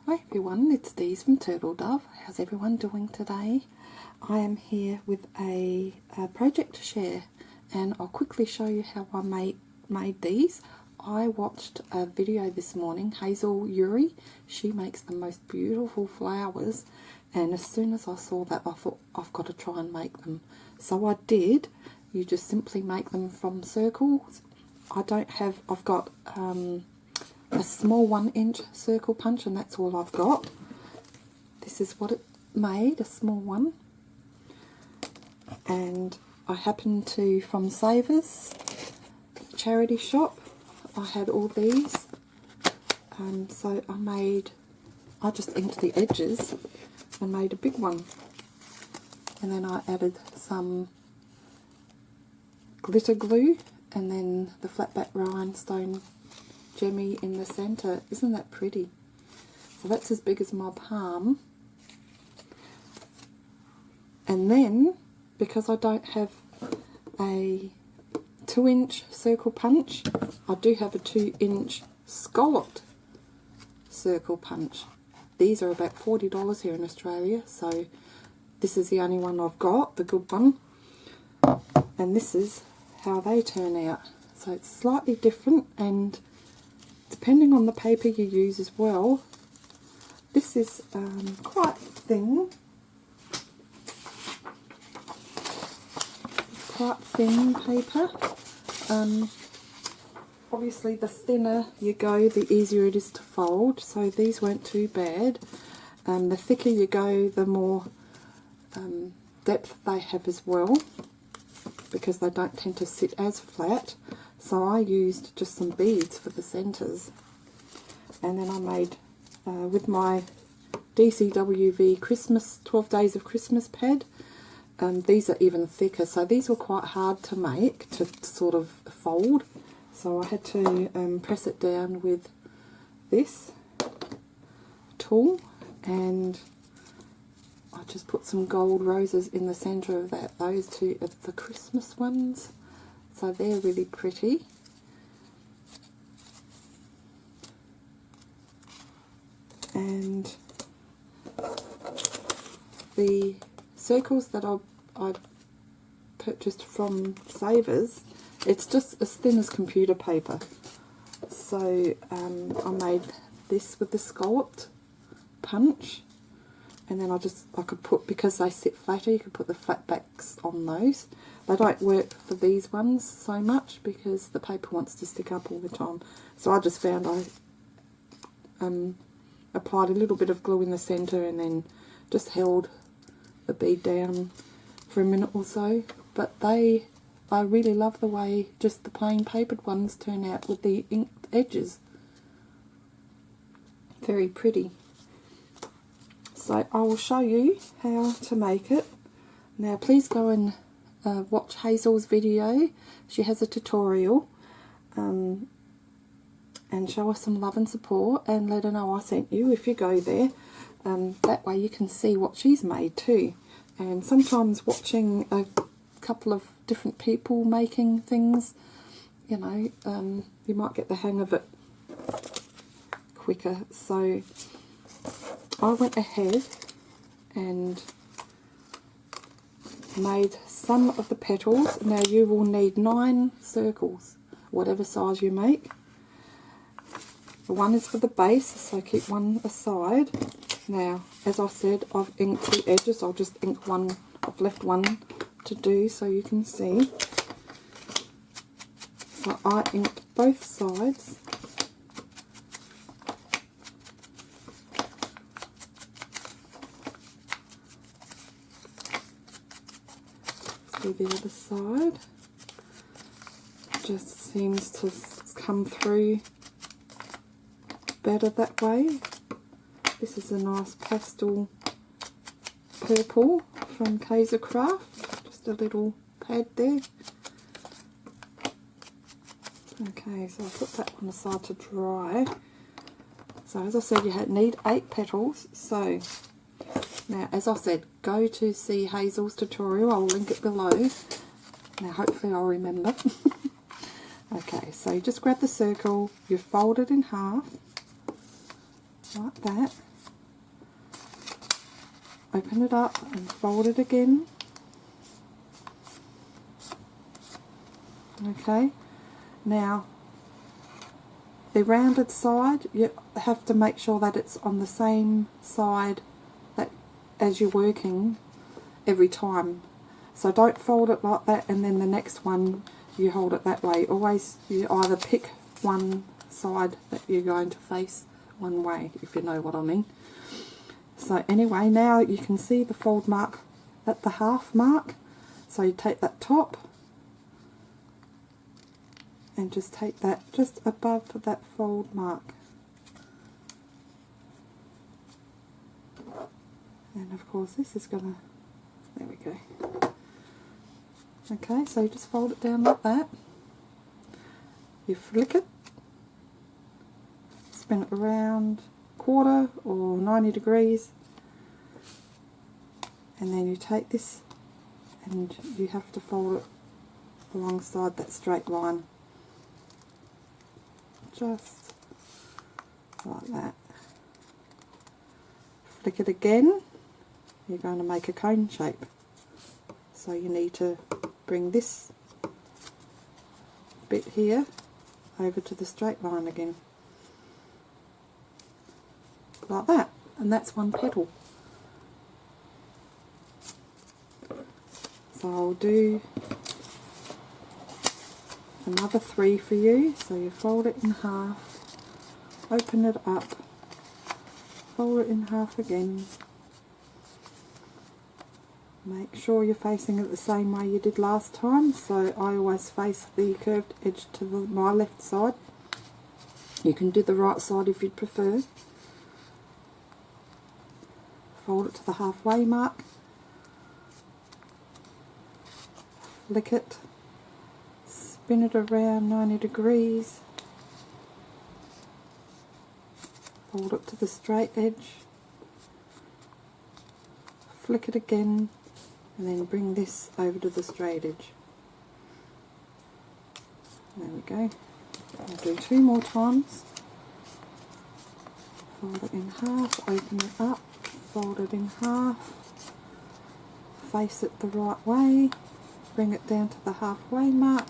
Hi everyone, it's Dee from Turtle Dove. How's everyone doing today? I am here with a project to share, and I'll quickly show you how I made these. I watched a video this morning. Hazzell Urey, she makes the most beautiful flowers, and as soon as I saw that I thought I've got to try and make them. So I did. You just simply make them from circles. I've got a small 1-inch circle punch, and that's all I've got. This is what it made, a small one. And I happened to, from Savers charity shop, I had all these. So I just inked the edges and made a big one. And then I added some glitter glue and then the flat back rhinestone gemmy in the centre. Isn't that pretty? So that's as big as my palm. And then, because I don't have a 2-inch circle punch, I do have a 2-inch scalloped circle punch. These are about $40 here in Australia, so this is the only one I've got, the good one. And this is how they turn out. So it's slightly different, and depending on the paper you use as well. This is quite thin. Quite thin paper. Obviously the thinner you go, the easier it is to fold, so these weren't too bad. The thicker you go, the more depth they have as well, because they don't tend to sit as flat. So I used just some beads for the centres, and then I made with my DCWV Christmas 12 Days of Christmas pad. These are even thicker, so these were quite hard to make, to sort of fold, so I had to press it down with this tool, and I just put some gold roses in the centre of that. Those two are the Christmas ones, so they're really pretty. And the circles that I purchased from Savers, it's just as thin as computer paper. So I made this with the scalloped punch, and then I could put, because they sit flatter, you could put the flat backs on those. They don't work for these ones so much because the paper wants to stick up all the time. So I just found I applied a little bit of glue in the centre and then just held the bead down for a minute or so. But I really love the way just the plain papered ones turn out with the inked edges. Very pretty. So I will show you how to make it. Now please go and watch Hazel's video. She has a tutorial, and show her some love and support, and let her know I sent you if you go there. That way you can see what she's made too. And sometimes watching a couple of different people making things, you know, you might get the hang of it quicker. So I went ahead and made some of the petals. Now you will need 9 circles, whatever size you make. The one is for the base, so keep one aside. Now, as I said, I've inked the edges. I'll just ink one. I've left one to do so you can see. So I inked both sides. Do the other side. Just seems to come through better that way. This is a nice pastel purple from Craft. Just a little pad there. Okay, so I'll put that one aside to dry. So as I said, you need 8 petals. So now, as I said, go to see Hazel's tutorial. I'll link it below. Now hopefully I'll remember. Okay, so you just grab the circle, you fold it in half, like that. open it up and fold it again. Okay, now the rounded side, you have to make sure that it's on the same side that as you're working every time. So don't fold it like that and then the next one you hold it that way. Always you either pick one side that you're going to face one way, if you know what I mean. So anyway, now you can see the fold mark at the half mark. So you take that top and just take that just above that fold mark. And of course this is gonna, there we go. Okay, so you just fold it down like that. You flick it, spin it around quarter or 90 degrees, and then you take this and you have to fold it alongside that straight line. Just like that. Flick it again, you're going to make a cone shape. So you need to bring this bit here over to the straight line again. Like that. And that's one petal. So I'll do another 3 for you. So you fold it in half, open it up, fold it in half again. Make sure you're facing it the same way you did last time. So I always face the curved edge to my left side. You can do the right side if you'd prefer. Fold it to the halfway mark. Flick it. Spin it around 90 degrees. Fold it to the straight edge. Flick it again. And then bring this over to the straight edge. There we go. I'll do 2 more times. Fold it in half, open it up, fold it in half, face it the right way, bring it down to the halfway mark,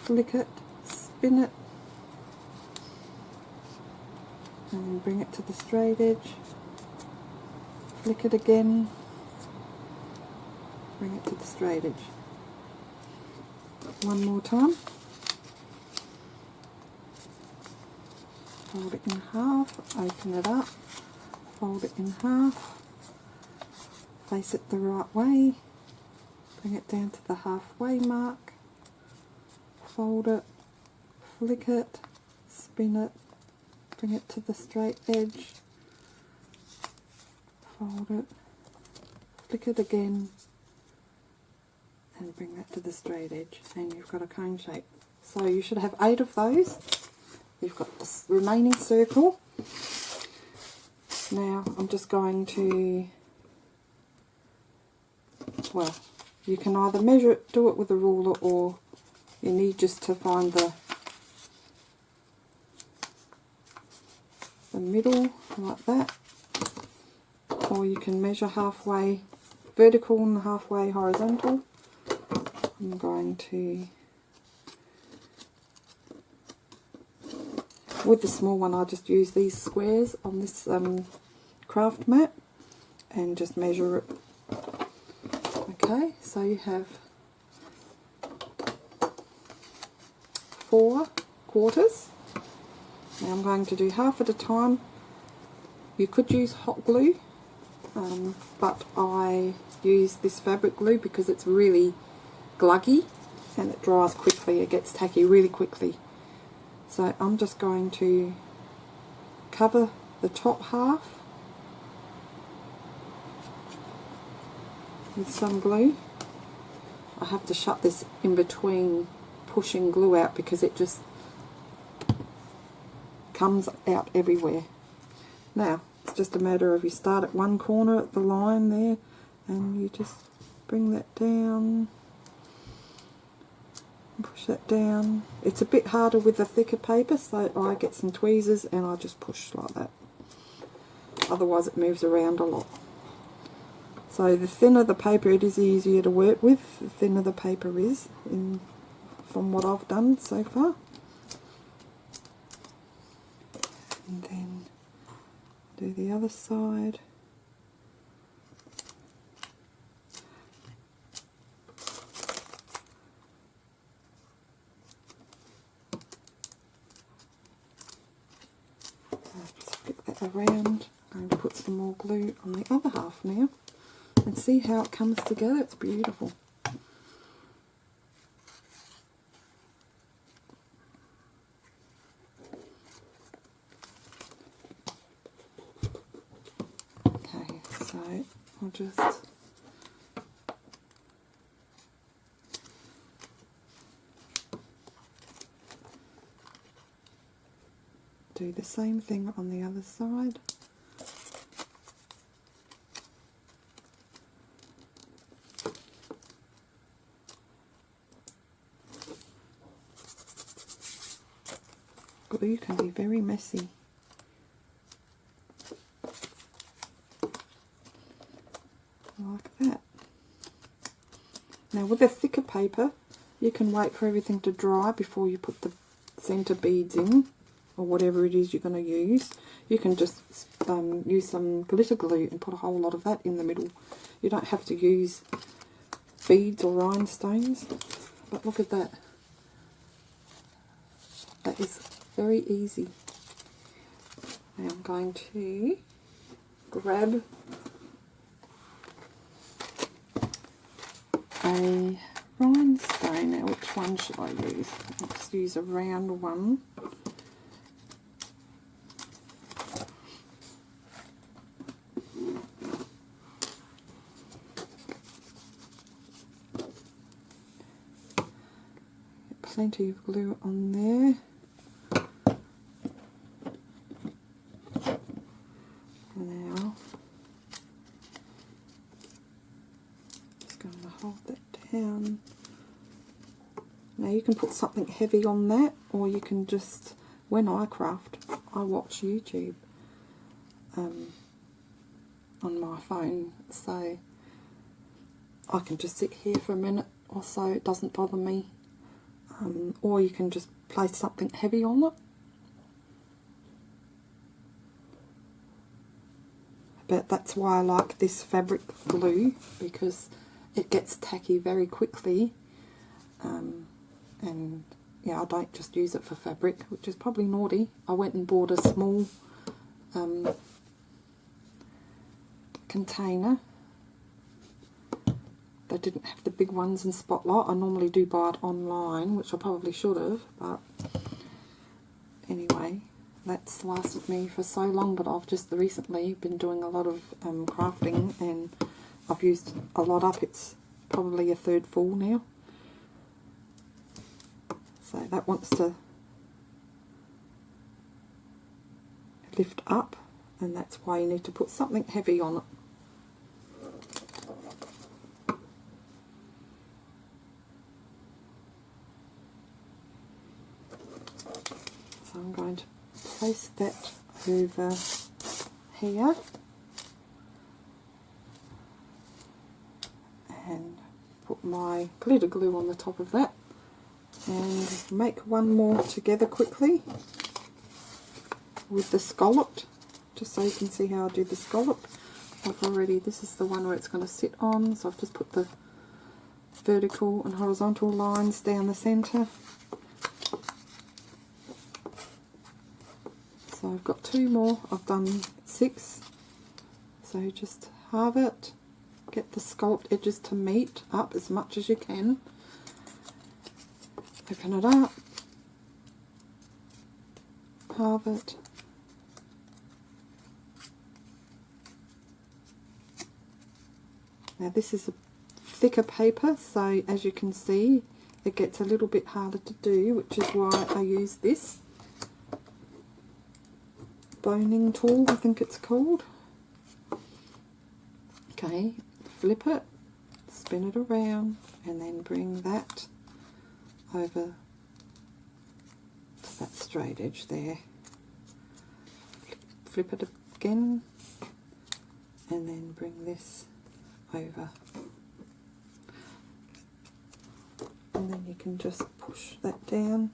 flick it, spin it, and then bring it to the straight edge. Flick it again, bring it to the straight edge. One more time. Fold it in half, open it up, fold it in half, face it the right way, bring it down to the halfway mark, fold it, flick it, spin it, bring it to the straight edge, fold it, flick it again, and bring that to the straight edge, and you've got a cone shape. So you should have 8 of those. You've got this remaining circle. Now I'm just going to, well, you can either measure it, do it with a ruler, or you need just to find the middle like that. Or you can measure halfway vertical and halfway horizontal. I'm going to, with the small one, I just use these squares on this craft mat and just measure it. Okay, so you have 4 quarters. Now I'm going to do half at a time. You could use hot glue, but I use this fabric glue because it's really gluggy and it dries quickly. It gets tacky really quickly. So I'm just going to cover the top half with some glue. I have to shut this in between pushing glue out because it just comes out everywhere. Now it's just a matter of you start at one corner at the line there and you just bring that down, push that down. It's a bit harder with the thicker paper, so I get some tweezers and I just push like that. otherwise it moves around a lot. So the thinner the paper, it is easier to work with, the thinner the paper is, from what I've done so far. And then do the other side. Just flip that around. I'm going to put some more glue on the other half now and see how it comes together. It's beautiful. Okay, so I'll just do the same thing on the other side. Glue can be very messy. Like that. Now with a thicker paper, you can wait for everything to dry before you put the centre beads in, or whatever it is you're going to use. You can just use some glitter glue and put a whole lot of that in the middle. You don't have to use beads or rhinestones. But look at that. That is very easy. Now I'm going to grab a rhinestone. Now which one should I use? Let's use a round one. Plenty of glue on there. Now, just going to hold that down. Now you can put something heavy on that, or you can just, when I craft, I watch YouTube on my phone, so I can just sit here for a minute or so, it doesn't bother me. Or you can just place something heavy on it. But that's why I like this fabric glue, because it gets tacky very quickly. And yeah, I don't just use it for fabric, which is probably naughty. I went and bought a small container. They didn't have the big ones in Spotlight. I normally do buy it online, which I probably should have, but anyway, that's lasted me for so long. But I've just recently been doing a lot of crafting, and I've used a lot up. It's probably a third full now, so that wants to lift up, and that's why you need to put something heavy on it. So I'm going to place that over here and put my glitter glue on the top of that, and make one more together quickly with the scalloped, just so you can see how I do the scallop. I've already, this is the one where it's going to sit on, so I've just put the vertical and horizontal lines down the centre. So I've got two more, I've done 6, so just halve it, get the scalloped edges to meet up as much as you can, open it up, halve it, now this is a thicker paper, so as you can see it gets a little bit harder to do, which is why I use this boning tool, I think it's called. Okay, flip it, spin it around, and then bring that over to that straight edge there. Flip it again, and then bring this over. And then you can just push that down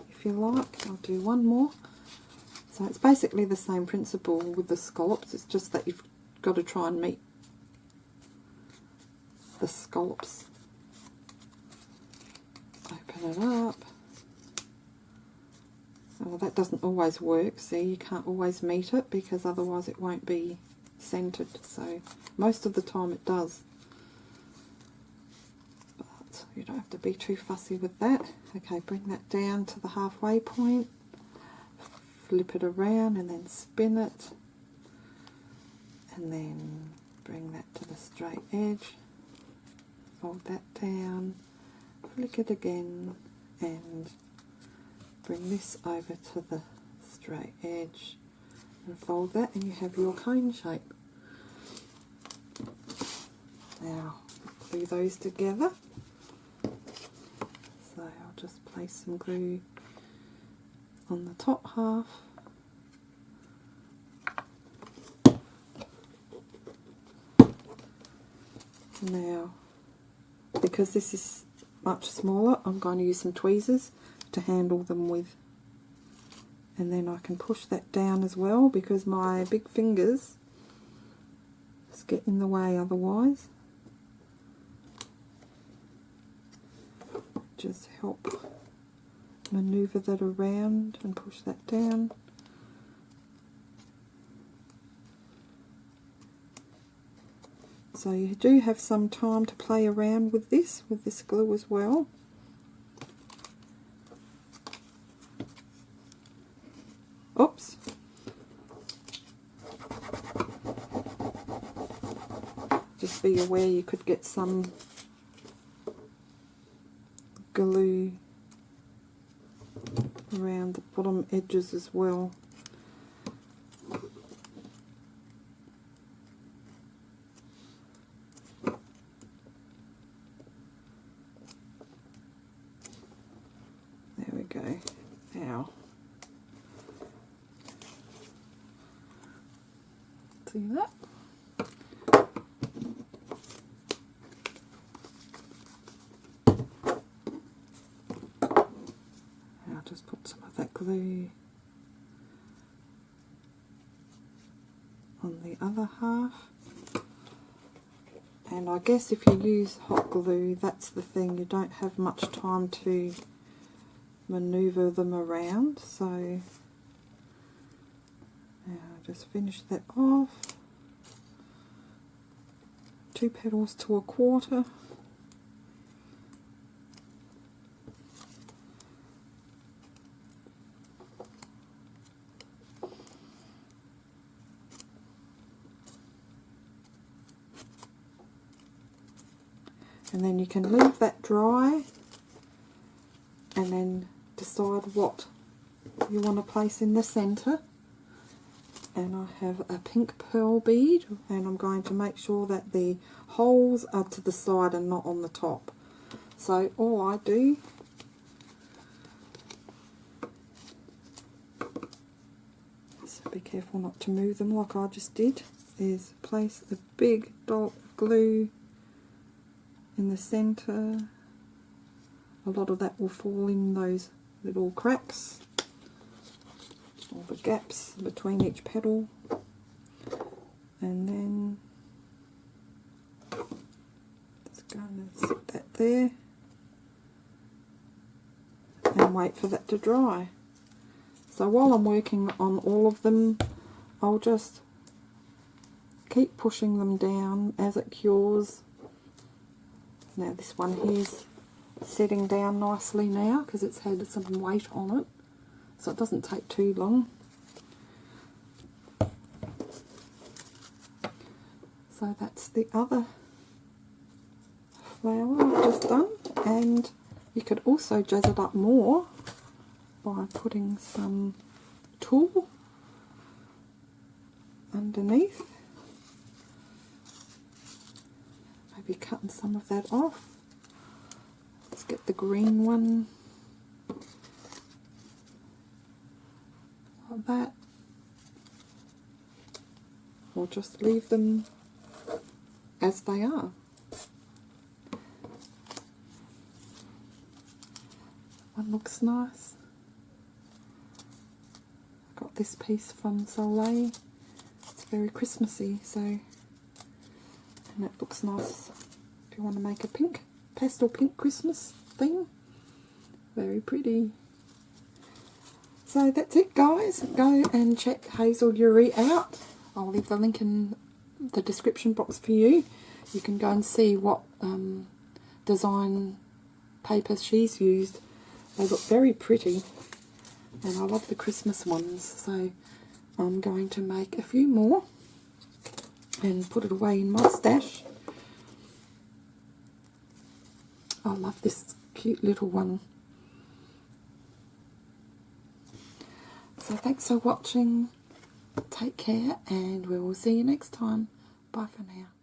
if you like. I'll do one more. So it's basically the same principle with the scallops, it's just that you've got to try and meet the scallops. Open it up. Well, that doesn't always work, see, you can't always meet it because otherwise it won't be centered, so most of the time it does. But you don't have to be too fussy with that. Okay, bring that down to the halfway point, flip it around and then spin it, and then bring that to the straight edge, fold that down, flick it again, and bring this over to the straight edge and fold that, and you have your cone shape. Now glue those together. So I'll just place some glue on the top half. Now, because this is much smaller, I'm going to use some tweezers to handle them with, and then I can push that down as well because my big fingers just get in the way otherwise. Just help maneuver that around and push that down. So you do have some time to play around with this glue as well. Oops. Just be aware you could get some glue around the bottom edges as well. There we go. Now, see that? I'll just put some of that glue on the other half. And I guess if you use hot glue, that's the thing, you don't have much time to maneuver them around. So now I'll just finish that off. 2 petals to 1/4. And then you can leave that dry and then decide what you want to place in the centre. And I have a pink pearl bead, and I'm going to make sure that the holes are to the side and not on the top. So all I do so be careful not to move them like I just did, is place a big dot of glue in the centre. A lot of that will fall in those little cracks, or the gaps between each petal, and then just going to sit that there and wait for that to dry. So while I'm working on all of them, I'll just keep pushing them down as it cures. Now this one here's setting down nicely now because it's had some weight on it, so it doesn't take too long. So that's the other flower I've just done, and you could also jazz it up more by putting some tulle underneath. Maybe cutting some of that off. Let's get the green one like that, or just leave them as they are. One looks nice. Got this piece from Soleil. It's very Christmassy, so, and it looks nice if you want to make a pink, pastel pink Christmas theme. Very pretty. So that's it, guys. Go and check Hazzell Urey out. I'll leave the link in the description box for you. You can go and see what design paper she's used. They look very pretty, and I love the Christmas ones, so I'm going to make a few more and put it away in my stash. I love this cute little one. So thanks for watching. Take care, and we will see you next time. Bye for now.